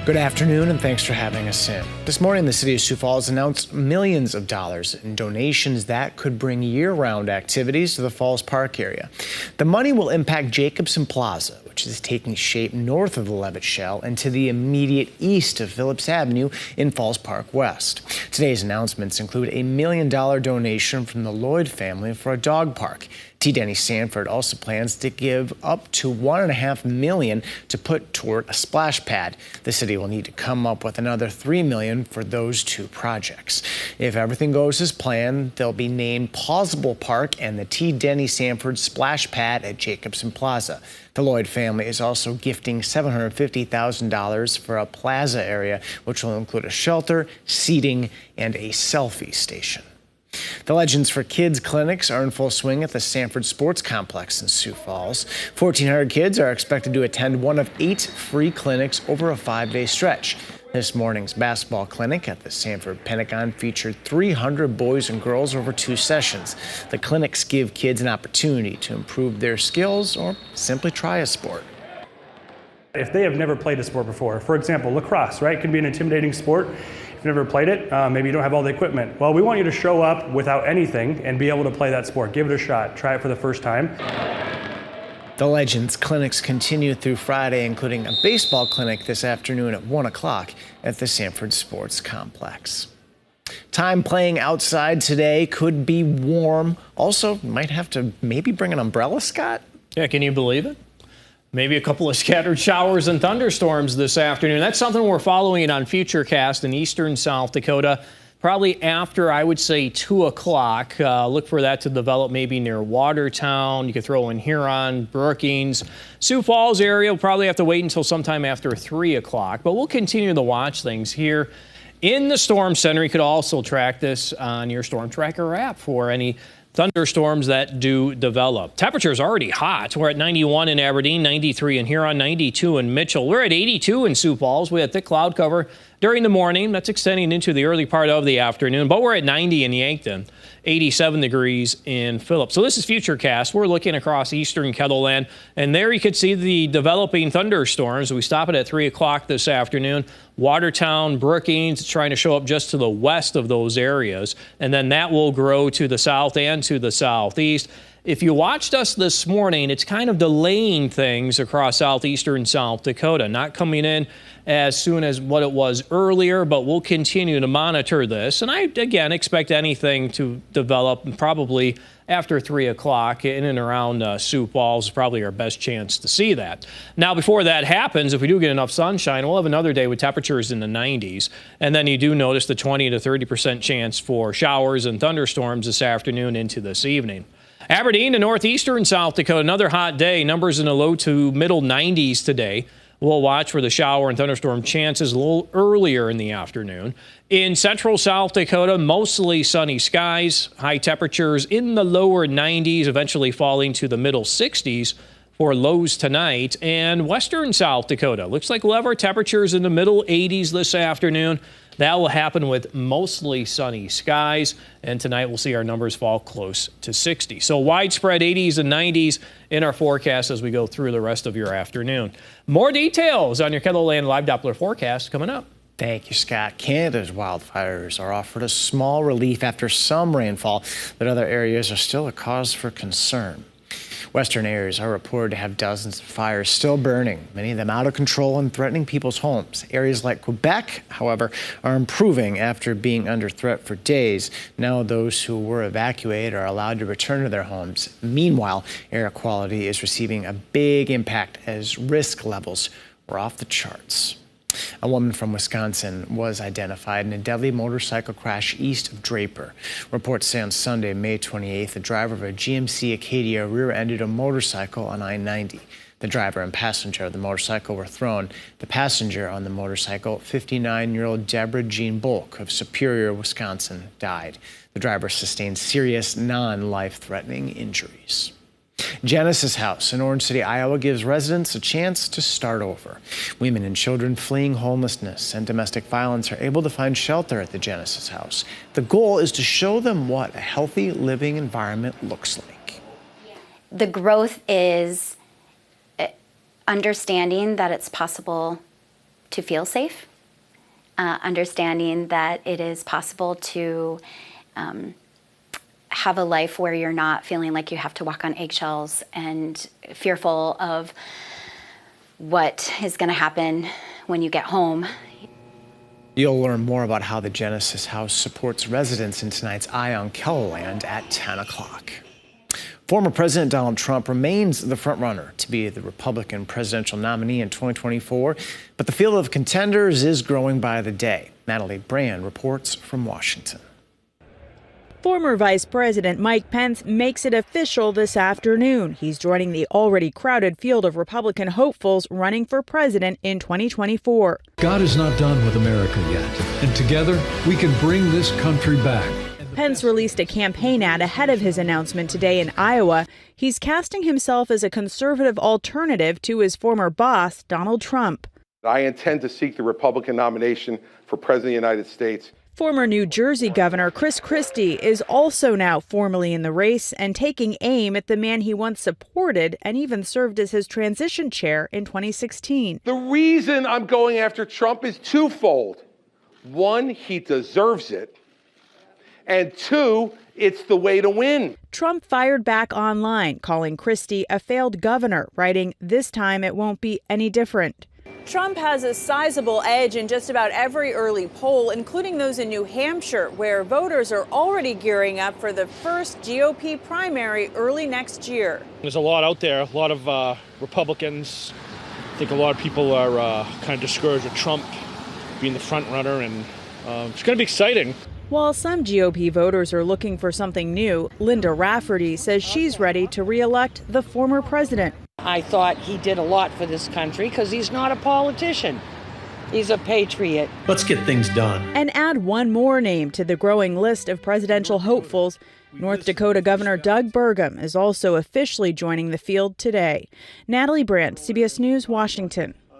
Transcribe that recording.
Good afternoon, and thanks for having us in. This morning, the city of Sioux Falls announced millions of dollars in donations that could bring year-round activities to the Falls Park area. The money will impact Jacobson Plaza, which is taking shape north of the Levitt Shell and to the immediate east of Phillips Avenue in Falls Park West. Today's announcements include a $1 million donation from the Lloyd family for a dog park. T. Denny Sanford also plans to give up to $1.5 million to put toward a splash pad. The city will need to come up with another $3 million for those two projects. If everything goes as planned, they'll be named Pausable Park and the T. Denny Sanford Splash Pad at Jacobson Plaza. The Lloyd family is also gifting $750,000 for a plaza area, which will include a shelter, seating, and a selfie station. The Legends for Kids clinics are in full swing at the Sanford Sports Complex in Sioux Falls. 1,400 kids are expected to attend one of 8 free clinics over a 5-day stretch. This morning's basketball clinic at the Sanford Pentagon featured 300 boys and girls over 2 sessions. The clinics give kids an opportunity to improve their skills or simply try a sport. If they have never played a sport before, for example, lacrosse, right, can be an intimidating sport. If you've never played it, maybe you don't have all the equipment. Well, we want you to show up without anything and be able to play that sport. Give it a shot. Try it for the first time. The Legends clinics continue through Friday, including a baseball clinic this afternoon at 1 o'clock at the Sanford Sports Complex. Time playing outside today, could be warm. Also, might have to maybe bring an umbrella, Scott. Yeah, can you believe it? Maybe a couple of scattered showers and thunderstorms this afternoon. That's something we're following on Futurecast in eastern South Dakota. Probably after, I would say, 2 o'clock. Look for that to develop maybe near Watertown. You could throw in Huron, Brookings. Sioux Falls area will probably have to wait until sometime after 3 o'clock. But we'll continue to watch things here in the Storm Center. You could also track this on your Storm Tracker app for any thunderstorms that do develop. Temperature's already hot. We're at 91 in Aberdeen, 93 in Huron, 92 in Mitchell. We're at 82 in Sioux Falls. We had thick cloud cover during the morning. That's extending into the early part of the afternoon. But we're at 90 in Yankton, 87 degrees in Phillips. So this is Futurecast. We're looking across eastern Kettleland, and there you could see the developing thunderstorms. We stop it at 3 o'clock this afternoon. Watertown, Brookings, trying to show up just to the west of those areas, and then that will grow to the south and to the southeast. If you watched us this morning, it's kind of delaying things across southeastern South Dakota, not coming in as soon as what it was earlier, but we'll continue to monitor this. And I, again, expect anything to develop probably after 3 o'clock in and around Sioux Falls is probably our best chance to see that. Now, before that happens, if we do get enough sunshine, we'll have another day with temperatures in the 90s. And then you do notice the 20 to 30% chance for showers and thunderstorms this afternoon into this evening. Aberdeen to northeastern South Dakota, another hot day. Numbers in the low to middle 90s today. We'll watch for the shower and thunderstorm chances a little earlier in the afternoon. In central South Dakota, mostly sunny skies. High temperatures in the lower 90s, eventually falling to the middle 60s for lows tonight. And western South Dakota, looks like we'll have our temperatures in the middle 80s this afternoon. That will happen with mostly sunny skies, and tonight we'll see our numbers fall close to 60. So widespread 80s and 90s in our forecast as we go through the rest of your afternoon. More details on your Kettleland Live Doppler forecast coming up. Thank you, Scott. Canada's wildfires are offered a small relief after some rainfall, but other areas are still a cause for concern. Western areas are reported to have dozens of fires still burning, many of them out of control and threatening people's homes. Areas like Quebec, however, are improving after being under threat for days. Now those who were evacuated are allowed to return to their homes. Meanwhile, air quality is receiving a big impact as risk levels were off the charts. A woman from Wisconsin was identified in a deadly motorcycle crash east of Draper. Reports say on Sunday, May 28th, the driver of a GMC Acadia rear-ended a motorcycle on I-90. The driver and passenger of the motorcycle were thrown. The passenger on the motorcycle, 59-year-old Deborah Jean Bulk of Superior, Wisconsin, died. The driver sustained serious, non-life-threatening injuries. Genesis House in Orange City, Iowa gives residents a chance to start over. Women and children fleeing homelessness and domestic violence are able to find shelter at the Genesis House. The goal is to show them what a healthy living environment looks like. The growth is understanding that it's possible to feel safe, understanding that it is possible to have a life where you're not feeling like you have to walk on eggshells and fearful of what is going to happen when you get home. You'll learn more about how the Genesis House supports residents in tonight's Eye on Keloland at 10 o'clock. Former President Donald Trump remains the frontrunner to be the Republican presidential nominee in 2024, but the field of contenders is growing by the day. Natalie Brand reports from Washington. Former Vice President Mike Pence makes it official this afternoon. He's joining the already crowded field of Republican hopefuls running for president in 2024. God is not done with America yet, and together we can bring this country back. Pence released a campaign ad ahead of his announcement today in Iowa. He's casting himself as a conservative alternative to his former boss, Donald Trump. I intend to seek the Republican nomination for President of the United States. Former New Jersey Governor Chris Christie is also now formally in the race and taking aim at the man he once supported and even served as his transition chair in 2016. The reason I'm going after Trump is twofold. One, he deserves it. And two, it's the way to win. Trump fired back online, calling Christie a failed governor, writing, "This time it won't be any different." Trump has a sizable edge in just about every early poll, including those in New Hampshire, where voters are already gearing up for the first GOP primary early next year. There's a lot out there, a lot of Republicans. I think a lot of people are kind of discouraged with Trump being the front runner, and it's going to be exciting. While some GOP voters are looking for something new, Linda Rafferty says she's ready to re-elect the former president. I thought he did a lot for this country because he's not a politician. He's a patriot. Let's get things done. And add one more name to the growing list of presidential hopefuls. North Dakota Governor Doug Burgum is also officially joining the field today. Natalie Brandt, CBS News, Washington.